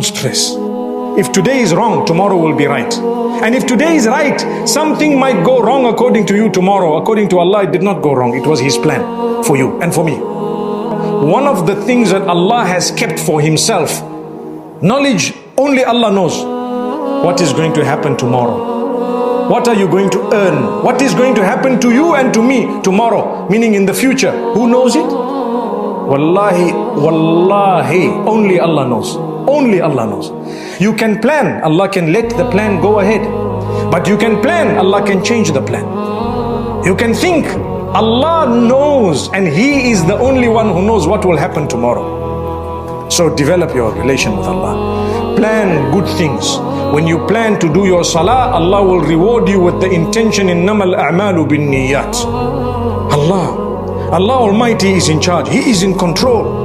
Don't stress. If today is wrong, tomorrow will be right. And if today is right, something might go wrong according to you tomorrow. According to Allah, it did not go wrong. It was His plan for you and for me. One of the things that Allah has kept for Himself, knowledge, only Allah knows what is going to happen tomorrow. What are you going to earn? What is going to happen to you and to me tomorrow? Meaning in the future. Who knows it? Wallahi, wallahi, only Allah knows. Only Allah knows. You can plan, Allah can let the plan go ahead. But you can plan, Allah can change the plan. You can think, Allah knows, and He is the only one who knows what will happen tomorrow. So develop your relation with Allah. Plan good things. When you plan to do your salah, Allah will reward you with the intention, innamal a'malu bin niyat. Allah Almighty is in charge. He is in control.